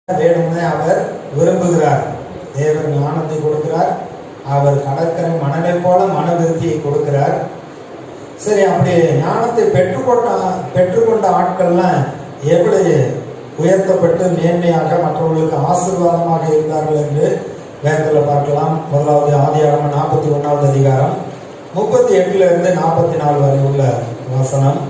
வேணும்னு அவர் விரும்புகிறார். தேவர் ஞானத்தை கொடுக்கிறார். அவர் கடற்கரை மணலை போல மன விருத்தியை கொடுக்கிறார். சரி, அப்படி ஞானத்தை பெற்றுக்கொண்ட ஆட்கள்லாம் எப்படி உயர்த்தப்பட்டு மேன்மையாக மற்றவர்களுக்கு ஆசீர்வாதமாக இருந்தார்கள் என்று வேதத்தில் பார்க்கலாம். முதலாவது ஆதியாகமம் 41வது அதிகாரம் 38 44 வரை உள்ள வசனம்.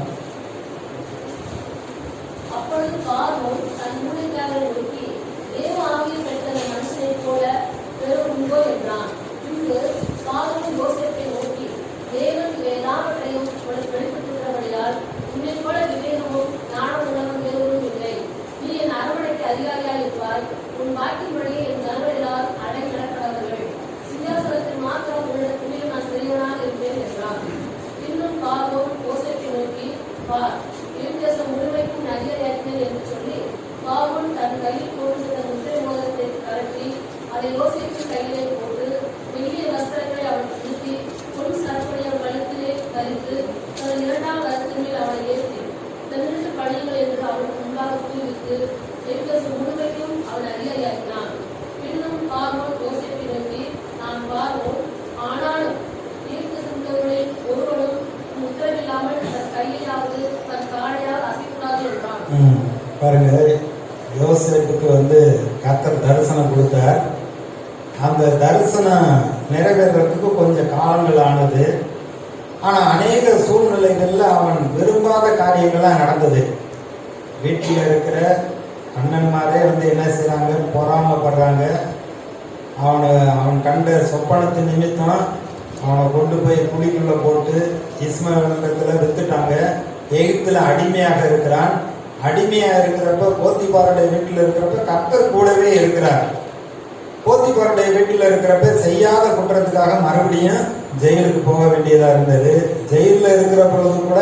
பாருங்க, யோசேப்புக்கு கர்த்தர் தரிசனம் கொடுத்தார். அந்த தரிசனம் நிறைவேறதுக்கு கொஞ்சம் காலங்கள் ஆனது. ஆனா அநேக சூழ்நிலைகள்ல அவன் விரும்பாத காரியங்கள்லாம் நடந்தது. வீட்டில் இருக்கிற அண்ணன்மாரே என்ன செய்யறாங்க, பொறாமப்படுறாங்க. அவன் கண்ட சொப்பனத்து நிமித்தம் அவனை கொண்டு போய் குழிக்குள்ள போட்டு இஸ்மவேலிடத்துல வித்துட்டாங்க. எகிப்துல அடிமையாக இருக்கிறான். அடிமையா இருக்கிறப்ப போத்திபாருடைய வீட்டில் இருக்கிறப்ப கர்த்தர் கூடவே இருக்கிறார். போத்திபாருடைய வீட்டில் இருக்கிறப்ப செய்யாத குற்றத்துக்காக மறுபடியும் ஜெயிலுக்கு போக வேண்டியதா இருந்தது. ஜெயிலில் இருக்கிற பொழுது கூட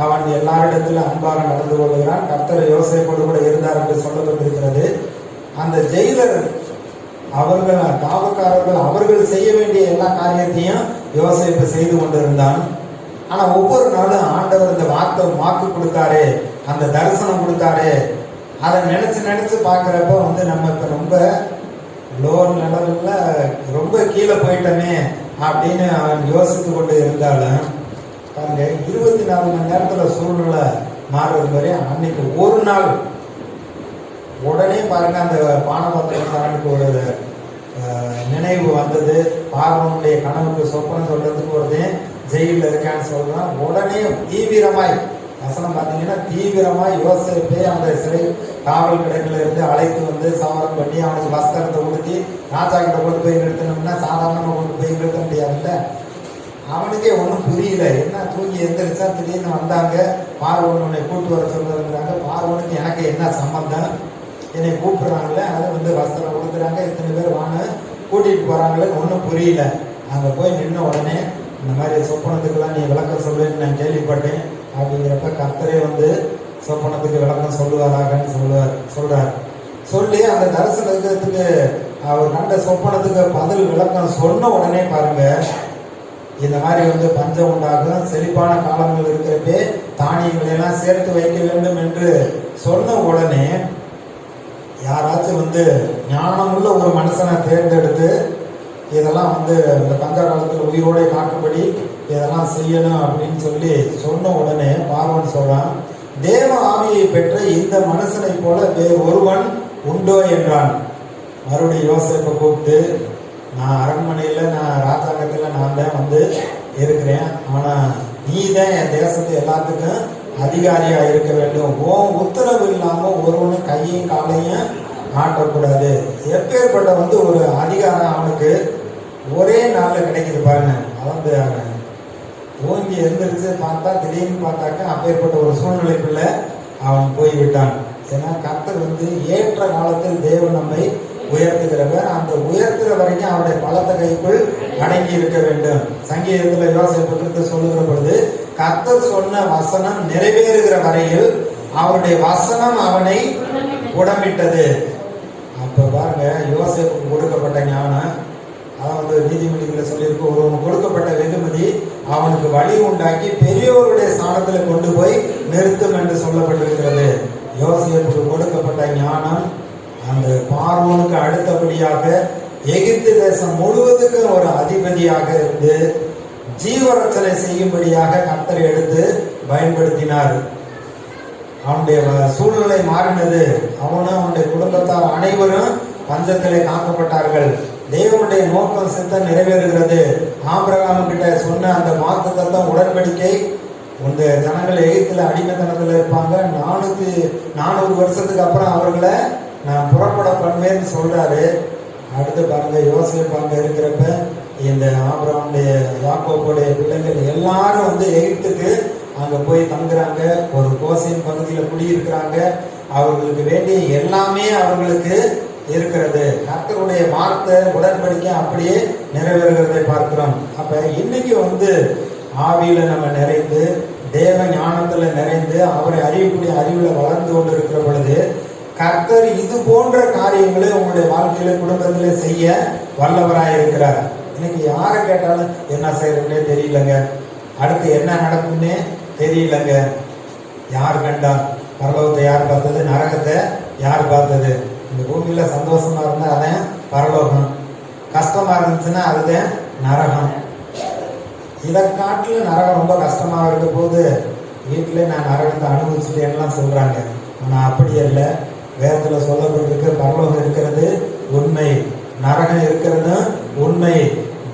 அவன் எல்லாரிடத்துல அன்பாக நடந்து கொள்கிறான். கர்த்தர் யோசேப்போடு கூட இருந்தார் என்று சொல்லப்பட்டிருக்கிறது. அந்த ஜெயிலர் காவல்காரர்கள் அவர்கள் செய்ய வேண்டிய எல்லா காரியத்தையும் யோசேப்பு செய்து கொண்டிருந்தான். ஆனா ஒவ்வொரு நாளும் ஆண்டவர் இந்த வாக்கு கொடுத்தாரே, அந்த தரிசனம் கொடுத்தாரே, அதை நினைச்சு பார்க்கிறப்ப நம்ம இப்ப ரொம்ப லோ லெவல்ல ரொம்ப கீழே போயிட்டோமே அப்படின்னு அவன் யோசித்து கொண்டு இருந்தாலும் பாருங்க, 24 மணி நேரத்துல சூழ்நிலை மாறுறது வரை அன்னைக்கு ஒரு நாள் உடனே பாருங்க அந்த பானபாத்திரனுக்கு ஒரு நினைவு வந்தது. பார்வனுடைய கனவுக்கு சொப்பனம் சொல்றதுக்கு ஒருத்தே ஜெயிலில் இருக்கான்னு சொல்றான். உடனே தீவிரமாய் வசனம் பார்த்தீங்கன்னா தீவிரமாய் யோசேப்பை அந்த சிறை காவல் கிடங்குல இருந்து அழைத்து சவரம் பண்ணி அவனுக்கு வஸ்திரத்தை உடுத்தி ராஜா கிட்ட கொண்டு போய் நிறுத்தணும்னா சாதாரணமாக கொண்டு போய் நிறுத்த முடியாதுல்ல. அவனுக்கே ஒன்றும் புரியல. என்ன தூங்கி எந்திரிச்சா திடீர்னு வந்தாங்க, பார்வன் உன்னை கூட்டு வர சொல்லுறாங்க. பார்வனுக்கு எனக்கு என்ன சம்பந்தம், என்னை கூப்பிடுறாங்களே, அது வஸ்திரம் கொடுக்குறாங்க, இத்தனை பேர் வாங்க கூட்டிட்டு போறாங்களேன்னு ஒன்றும் புரியல. அங்கே போய் நின்ன உடனே இந்த மாதிரி சொப்பனத்துக்கெல்லாம் நீ விளக்கம் சொல்லுன்னு நான் கேள்விப்பட்டேன் அப்படிங்கிறப்ப கர்த்தரே சொப்பனத்துக்கு விளக்கம் சொல்லுவாராகன்னு சொல்றார். சொல்லி அந்த தரிசனத்துக்கு அவர் கண்ட சொப்பனத்துக்கு பதில் விளக்கம் சொன்ன உடனே பாருங்க, இந்த மாதிரி பஞ்சம் உண்டாகும், செழிப்பான காலங்கள் இருக்கிறப்பே தானியங்களை எல்லாம் சேர்த்து வைக்க வேண்டும் என்று சொன்ன உடனே யாராச்சும் ஞானமுள்ள ஒரு மனுஷனை தேர்ந்தெடுத்து இதெல்லாம் இந்த பஞ்ச காலத்தில் உயிரோட காட்டும்படி இதெல்லாம் செய்யணும் அப்படின்னு சொல்லி சொன்ன உடனே பார்வன் சொல்றான், தேவ ஆவியை பெற்ற இந்த மனுஷனை போல வேறு ஒருவன் உண்டோ என்றான். மறுபடியும் யோசேப்பை கூப்பிட்டு, நான் அரண்மனையில நான் ராஜாங்கத்துல நான் தான் இருக்கிறேன். ஆனா நீ தான் என் தேசத்து எல்லாத்துக்கும் அதிகாரியா இருக்க வேண்டும். உத்தரவு இல்லாம ஒருவனும் கையும் காலையும் ஆட்டக்கூடாது. எப்பேற்பட்ட ஒரு அதிகாரம் அவனுக்கு ஒரே நாள்ல கிடைக்குது பாருங்க. அவன் ஓங்கி எந்திரிச்சு பார்த்தா திடீர்னு பார்த்தாக்க அப்பேற்பட்ட ஒரு சூழ்நிலைக்குள்ள அவன் போய்விட்டான். ஏன்னா கர்த்தர் ஏற்ற காலத்தில் தேவன் நம்மை உயர்த்துகிறவர். அந்த உயர்த்துற வரைக்கும் அவருடைய பலத்த கைக்குள் அடங்கி இருக்க வேண்டும். சங்கீதத்துல யோசேப்பு சொல்லுகிற பொழுது கர்த்தர் சொன்ன வசனம் நிறைவேறுகிற வரையில் அவருடைய வசனம் அவனை உடம்பிட்டது. அப்ப பாருங்க, யோசேப்புக்கு கொடுக்கப்பட்ட ஞானம், அதாவது நீதிமொழிகளை சொல்லியிருக்கு, ஒருவன் கொடுக்கப்பட்ட வெகுமதி அவனுக்கு வழி உண்டாக்கி பெரியோருடைய ஸ்தானத்தில் கொண்டு போய் நிறுத்தும் என்று சொல்லப்பட்டிருக்கிறது. யோசேப்புக்கு கொடுக்கப்பட்ட ஞானம் பார்வோனுக்கு அடுத்தபடியாக எகிப்து தேசம் முழுவதுக்கும் ஒரு அதிபதியாக இருந்து ஜீவரட்சனை செய்யும்படியாக கர்த்தர் எடுத்து பயன்படுத்தினார். அவனுடைய சூழ்நிலை மாறினது. அவனும் அவனுடைய குடும்பத்தார் அனைவரும் பஞ்சத்திலே காக்கப்பட்டார்கள். தேவனுடைய நோக்கம் சித்தம் நிறைவேறுகிறது. ஆபிரகாம் கிட்ட சொன்ன அந்த வாக்குத்தத்தம் உடன்படிக்கை, இந்த ஜனங்கள் எகிப்தில் அடிமைத்தனத்தில் இருப்பாங்க, 400 வருஷத்துக்கு அப்புறம் அவர்களை நான் புறப்பட பண்ணுவேன்னு சொல்றாரு. அடுத்து பாருங்க, யோசேப்பு அங்க இருக்கிறப்ப இந்த ஆபிரகாமுடைய யாக்கோபுடைய பிள்ளைகள் எல்லாரும் வந்து எகிப்துக்கு அங்க போய் தங்குறாங்க. ஒரு கோசையின் பகுதியில் குடியிருக்கிறாங்க. அவர்களுக்கு வேண்டிய எல்லாமே அவர்களுக்கு இருக்கிறது. கர்த்தருடைய வார்த்தை உடன்படிக்கை அப்படியே நிறைவேறுகிறதை பார்க்கிறோம். அப்ப இன்னைக்கு வந்து ஆவியில நம்ம நிறைந்து தேவ ஞானத்துல நிறைந்து அவரை அறியக்கூடிய அறிவுல வளர்ந்து கொண்டு இருக்கிற பொழுது கர்த்தர் இது போன்ற காரியங்களை உங்களுடைய வாழ்க்கையில குடும்பத்திலே செய்ய வல்லவராய் இருக்கிறார். இன்னைக்கு யாரை கேட்டாலும் என்ன செய்யறதுன்னே தெரியலங்க, அடுத்து என்ன நடக்கும்னே தெரியலங்க. யார் கண்டா? பரலோகத்தை யார் பார்த்தது? நரகத்தை யார் பார்த்தது? இந்த பூமியில சந்தோஷமா இருந்தா அதான் பரலோகம், கஷ்டமா இருந்துச்சுன்னா அதுதான் நரகம். இதை காட்டிலும் நரகம் ரொம்ப கஷ்டமா இருக்க போது வீட்டிலே நான் நரகத்தை அனுபவிச்சுட்டேன்லாம் சொல்றாங்க. ஆனா அப்படி அல்ல. வேதத்துல சொல்லப்பட்டிருக்கு, பரலோகம் இருக்கிறது உண்மை, நரகம் இருக்கிறது உண்மை.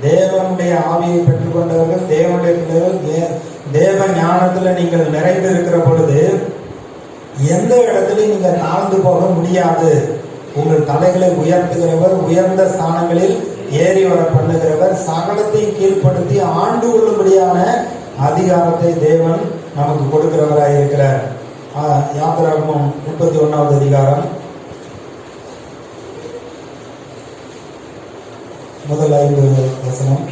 தேவனுடைய ஆவியை பெற்றுக்கொண்டவர்கள், தேவனுடைய பிள்ளைகள், தேவ ஞானத்துல நீங்கள் நிறைந்து இருக்கிற பொழுது எந்த இடத்துலையும் நீங்க தாழ்ந்து போக முடியாது. உங்கள் தலைகளை உயர்த்துகிறவர், உயர்ந்த ஸ்தானங்களில் ஏறி வர பண்ணுகிறவர், சகலத்தையும் கீழ்ப்படுத்தி ஆண்டு கொள்ளும்படியான அதிகாரத்தை தேவன் நமக்கு கொடுக்கிறவராய் இருக்கிறார். யாத்திராகமம் 31வது அதிகாரம் முதல் 5 வசனம்.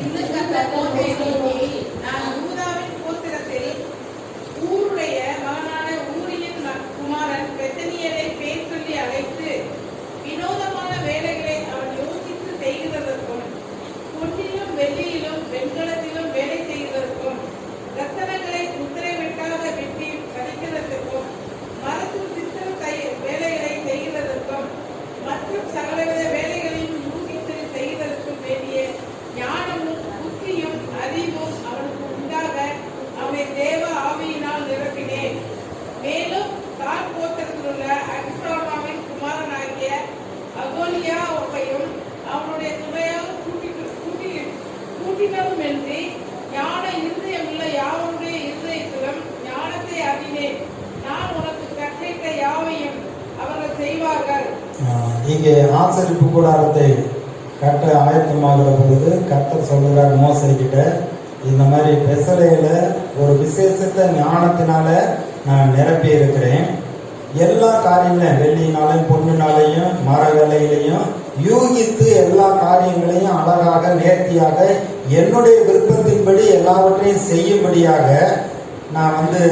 இங்கே ஆசரிப்பு கூடாரத்தை கட்ட ஆயத்தமாகிற பொழுது கர்த்தர் சொல்கிறார் மோசே கிட்ட, இந்த மாதிரி பெசலையில ஒரு விசேஷத்த ஞானத்தினால நான் நிரப்பி இருக்கிறேன். எல்லா காரியங்களையும் வெள்ளினாலையும் பொண்ணுனாலையும் மர வேலையிலையும் யூகித்து எல்லா காரியங்களையும் அழகாக நேர்த்தியாக என்னுடைய விருப்பத்தின்படி எல்லாவற்றையும் செய்யும்படியாக நான் வந்து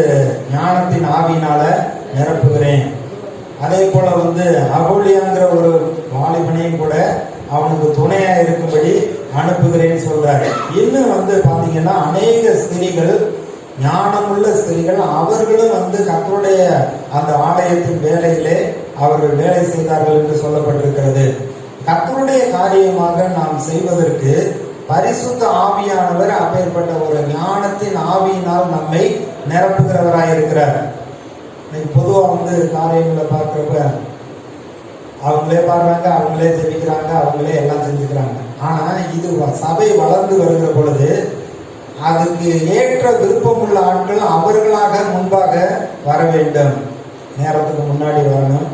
ஞானத்தின் ஆவியினால நிரப்புகிறேன். அதே போல வந்து அகோலியாங்கிற ஒரு வாலிபனையும் கூட அவனுக்கு துணையா இருக்கும்படி அனுப்புகிறேன்னு சொல்றாரு. இன்னும் வந்து பாத்தீங்கன்னா அநேக ஸ்திரீகள், ஞானமுள்ள ஸ்திரீகள், அவர்களும் வந்து கர்த்தருடைய அந்த ஆலயத்தின் வேலையிலே அவர்கள் வேலை செய்தார்கள் என்று சொல்லப்பட்டிருக்கிறது. கர்த்தருடைய காரியமாக நாம் செய்வதற்கு பரிசுத்த ஆவியானவர் அப்பேற்பட்ட ஒரு ஞானத்தின் ஆவியினால் நம்மை நிரப்புகிறவராயிருக்கிறார். பொதுவாக வந்து காரியங்களை பார்க்குறப்ப அவங்களே பாடுறாங்க, அவங்களே ஜெபிக்கிறாங்க, அவங்களே எல்லாம் செஞ்சுக்கிறாங்க. ஆனால் இது சபை வளர்ந்து வருகிற பொழுது அதுக்கு ஏற்ற விருப்பம் உள்ள ஆட்கள் அவர்களாக முன்பாக வர வேண்டும். நேரத்துக்கு முன்னாடி வரணும்.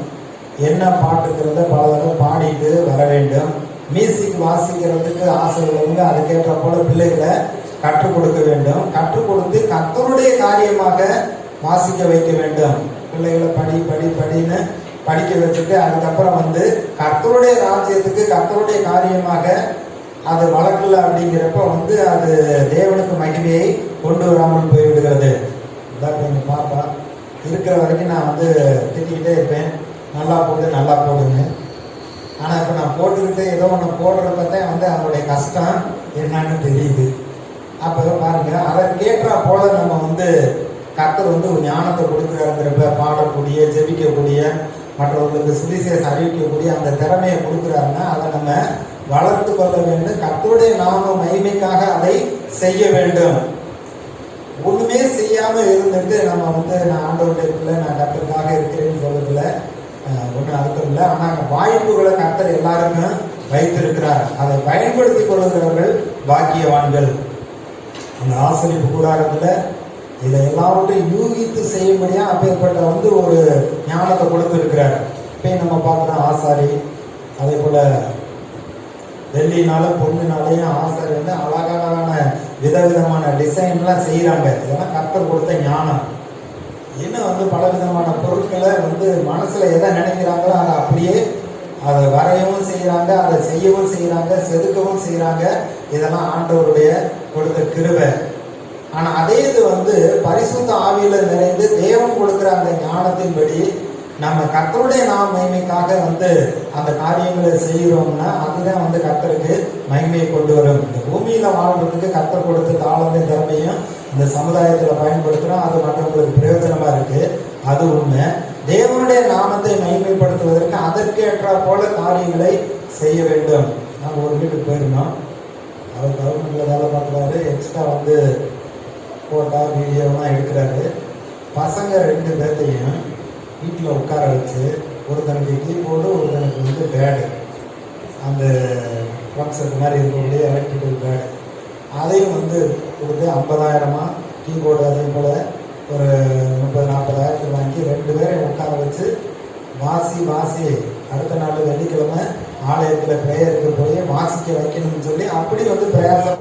என்ன பாட்டுக்கிறத பல தடவை பாடிட்டு வர வேண்டும். மியூசிக் வாசிக்கிறதுக்கு ஆசை உள்ளவங்க அதுக்கேற்ற போல பிள்ளைகளை கற்றுக் கொடுக்க வேண்டும். கற்றுக் கொடுத்து கர்த்தருடைய காரியமாக வாசிக்க வைக்க வேண்டும். பிள்ளைகளை படின்னு படிக்க வச்சுட்டு அதுக்கப்புறம் வந்து கர்த்தருடைய ராஜ்யத்துக்கு கர்த்தருடைய காரியமாக அது வளர்க்கல அப்படிங்கிறப்ப வந்து அது தேவனுக்கு மகிமையை கொண்டு வராமல் போய்விடுகிறது. இதான் எங்கள் பாப்பா இருக்கிற வரைக்கும் நான் வந்து திட்டிக்கிட்டே இருப்பேன், நல்லா போடுங்க. ஆனால் இப்போ நான் போட்டுக்கிட்டு ஏதோ ஒன்று போடுறப்ப தான் வந்து அவங்களுடைய கஷ்டம் என்னன்னு தெரியுது. அப்போ பாருங்க, அதற்கேற்றா போல நம்ம வந்து கர்த்தர் வந்து ஒரு ஞானத்தை கொடுக்குறாருங்கிறப்ப பாடக்கூடிய, ஜெபிக்கக்கூடிய, மற்றவர்களுக்கு சுவிசேஷம் அறிவிக்கக்கூடிய அந்த திறமையை கொடுக்குறாருன்னா அதை நம்ம வளர்த்து கொள்ள வேண்டும். கர்த்தருடைய நாம மகிமைக்காக அதை செய்ய வேண்டும். ஒண்ணுமே செய்யாம இருந்துட்டு நம்ம நான் ஆண்டவருடைய பிள்ளை, நான் கர்த்தருக்காக இருக்கிறேன்னு சொல்றதுல ஒன்றும் அர்த்தம் இல்லை. ஆனா வாய்ப்புகளை கர்த்தர் எல்லாருக்கும் வைத்திருக்கிறார். அதை பயன்படுத்திக் கொள்ளுகிறவர்கள் பாக்கியவான்கள். அந்த ஆசரிப்பு கூடாரத்துல இதை எல்லாவற்றையும் யூகித்து செய்யும்படியா அப்பேற்பட்ட ஒரு ஞானத்தை கொடுத்திருக்கிறார். இப்ப நம்ம பார்க்கிறோம் ஆசாரி, அதே போல வெள்ளினால பொண்ணுனாலையும் ஆசாரி அழகழகான விதவிதமான டிசைன்லாம் செய்யறாங்க. இதெல்லாம் கர்த்தர் கொடுத்த ஞானம். இன்னும் பல விதமான பொருட்களை மனசுல எதை நினைக்கிறாங்களோ அதை அப்படியே அதை வரையவும் செய்யறாங்க, அதை செய்யவும் செய்யறாங்க, செதுக்கவும் செய்யறாங்க. இதெல்லாம் ஆண்டவருடைய கொடுத்த கிருபை. ஆனா அதே இது பரிசுத்த ஆவியில நிறைந்து தேவன் கொடுக்கிற அந்த ஞானத்தின்படி நம்ம கர்த்தருடைய மகிமைக்காக அந்த காரியங்களை செய்கிறோம்னா அதுதான் கர்த்தருக்கு மகிமையை கொண்டு வரும். இந்த பூமியில வாழ்றதுக்கு கர்த்தர் கொடுத்த தாளந்த திறமையும் இந்த சமுதாயத்துல பயன்படுத்துறோம். அது மற்றவங்களுக்கு பிரயோஜனமா இருக்கு, அது உண்மை. தேவனுடைய நாமத்தை மகிமைப்படுத்துவதற்கு அதற்கேற்ற போல காரியங்களை செய்ய வேண்டும். நாங்கள் ஒரு வீட்டுக்கு போயிருந்தோம். அவர் கவர்மெண்ட்ல வேலை பார்க்குறாரு. எக்ஸ்ட்ரா போட்டா வீடியோலாம் எடுக்கிறாரு. பசங்க 2 பேர்த்தையும் வீட்டில் உட்கார வச்சு ஒருத்தனுக்கு கீபோர்டு, ஒருத்தனுக்கு பேடு, அந்த ட்ரம்ஸ் மாதிரி இருக்கக்கூடிய எலக்ட்ரிக்கல் பேடு, அதையும் கொடுத்து 50,000 கீபோர்டு அதே போல் ஒரு 30-40,000 வாங்கி 2 பேரையும் உட்கார வச்சு வாசி அடுத்த நாள் வெள்ளிக்கிழமை ஆலயத்தில் ப்ரேயருக்கு போய் வாசிக்க வைக்கணும்னு சொல்லி அப்படி பிரயாசம்